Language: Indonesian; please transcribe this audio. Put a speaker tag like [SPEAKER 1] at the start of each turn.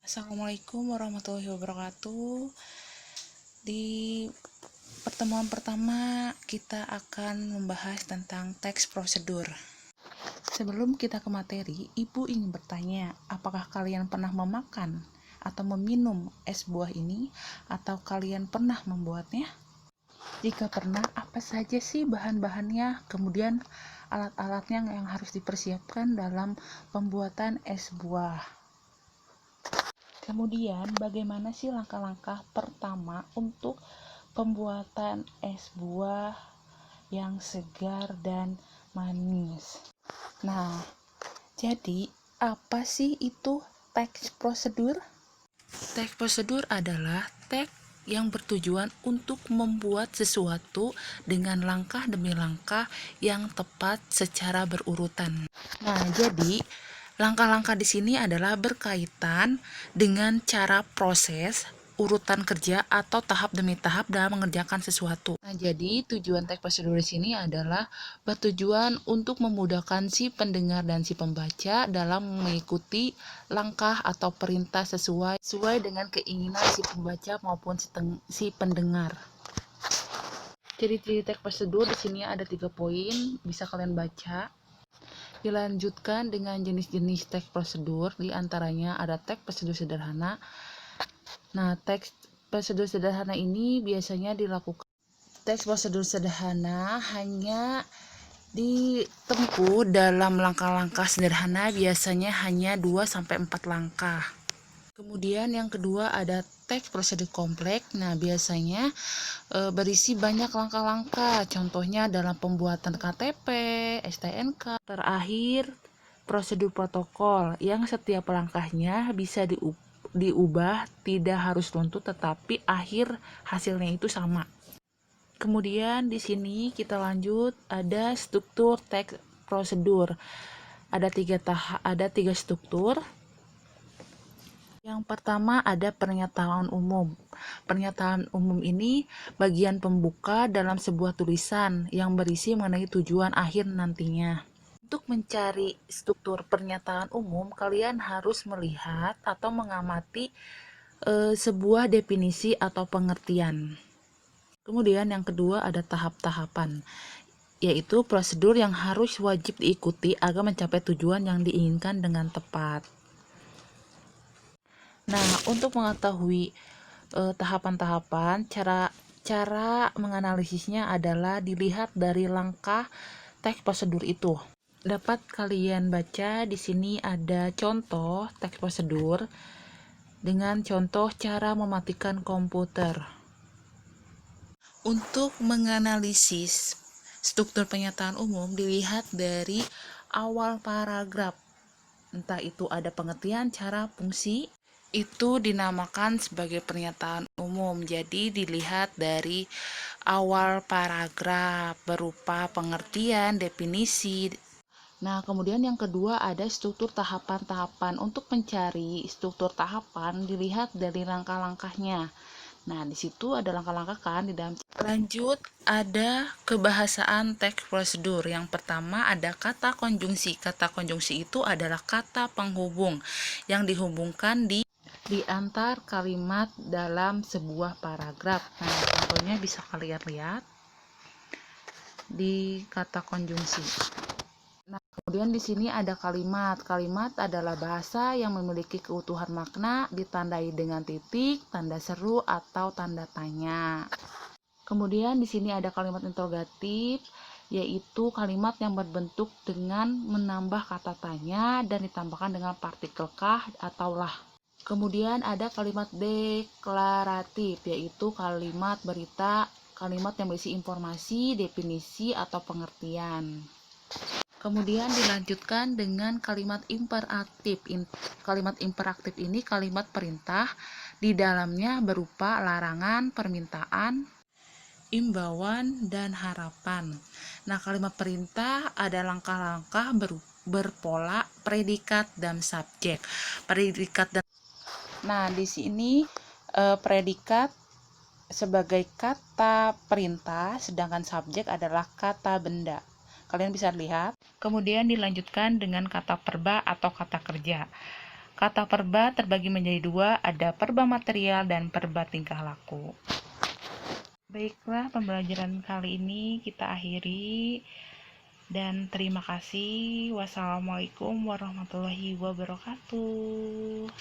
[SPEAKER 1] Assalamualaikum warahmatullahi wabarakatuh. Di pertemuan pertama kita akan membahas tentang teks prosedur. Sebelum kita ke materi, Ibu ingin bertanya, apakah kalian pernah memakan atau meminum es buah ini, atau kalian pernah membuatnya? Jika pernah, apa saja sih bahan-bahannya? Kemudian alat-alatnya yang harus dipersiapkan dalam pembuatan es buah. Kemudian, bagaimana sih langkah-langkah pertama untuk pembuatan es buah yang segar dan manis? Nah, jadi apa sih itu teks prosedur? Teks prosedur adalah teks yang bertujuan untuk membuat sesuatu dengan langkah demi langkah yang tepat secara berurutan. Nah, jadi langkah-langkah di sini adalah berkaitan dengan cara proses, urutan kerja atau tahap demi tahap dalam mengerjakan sesuatu. Nah, jadi tujuan teks prosedur di sini adalah bertujuan untuk memudahkan si pendengar dan si pembaca dalam mengikuti langkah atau perintah sesuai dengan keinginan si pembaca maupun si pendengar. Ciri-ciri teks prosedur di sini ada 3 poin, bisa kalian baca. Dilanjutkan dengan jenis-jenis teks prosedur, diantaranya ada teks prosedur sederhana. Nah, teks prosedur sederhana ini biasanya dilakukan. Teks prosedur sederhana hanya ditempuh dalam langkah-langkah sederhana, biasanya hanya 2-4 langkah. Kemudian yang kedua ada teks prosedur kompleks. Nah, biasanya berisi banyak langkah-langkah, contohnya dalam pembuatan KTP, STNK. Terakhir, prosedur protokol yang setiap langkahnya bisa diubah, tidak harus runtut, tetapi akhir hasilnya itu sama. Kemudian di sini kita lanjut, ada struktur teks prosedur. Ada tiga struktur. Yang pertama ada pernyataan umum. Pernyataan umum ini bagian pembuka dalam sebuah tulisan yang berisi mengenai tujuan akhir nantinya. Untuk mencari struktur pernyataan umum, kalian harus melihat atau mengamati sebuah definisi atau pengertian. Kemudian yang kedua ada tahap-tahapan, yaitu prosedur yang harus wajib diikuti agar mencapai tujuan yang diinginkan dengan tepat. Nah, untuk mengetahui tahapan-tahapan, cara menganalisisnya adalah dilihat dari langkah teks prosedur itu. Dapat kalian baca di sini ada contoh teks prosedur dengan contoh cara mematikan komputer. Untuk menganalisis struktur pernyataan umum dilihat dari awal paragraf. Entah itu ada pengertian, cara, fungsi, itu dinamakan sebagai pernyataan umum. Jadi dilihat dari awal paragraf berupa pengertian, definisi. Nah, kemudian yang kedua ada struktur tahapan-tahapan. Untuk mencari struktur tahapan dilihat dari langkah-langkahnya. Nah, di situ ada langkah-langkah kan di dalam. Lanjut, ada kebahasaan teks prosedur. Yang pertama ada kata konjungsi. Kata konjungsi itu adalah kata penghubung yang dihubungkan di antar kalimat dalam sebuah paragraf. Nah, contohnya bisa kalian lihat di kata konjungsi. Nah, kemudian di sini ada kalimat. Kalimat adalah bahasa yang memiliki keutuhan makna, ditandai dengan titik, tanda seru, atau tanda tanya. Kemudian di sini ada kalimat interrogatif, yaitu kalimat yang berbentuk dengan menambah kata tanya dan ditambahkan dengan partikel kah atau lah. Kemudian ada kalimat deklaratif, yaitu kalimat berita, kalimat yang berisi informasi, definisi, atau pengertian. Kemudian dilanjutkan dengan kalimat imperatif. Kalimat imperatif ini kalimat perintah, di dalamnya berupa larangan, permintaan, imbauan, dan harapan. Nah, kalimat perintah ada langkah-langkah berpola predikat dan subjek. Nah, di sini predikat sebagai kata perintah, sedangkan subjek adalah kata benda. Kalian bisa lihat. Kemudian dilanjutkan dengan kata verba atau kata kerja. Kata perba terbagi menjadi dua, ada perba material dan perba tingkah laku. Baiklah, pembelajaran kali ini kita akhiri dan terima kasih. Wassalamualaikum warahmatullahi wabarakatuh.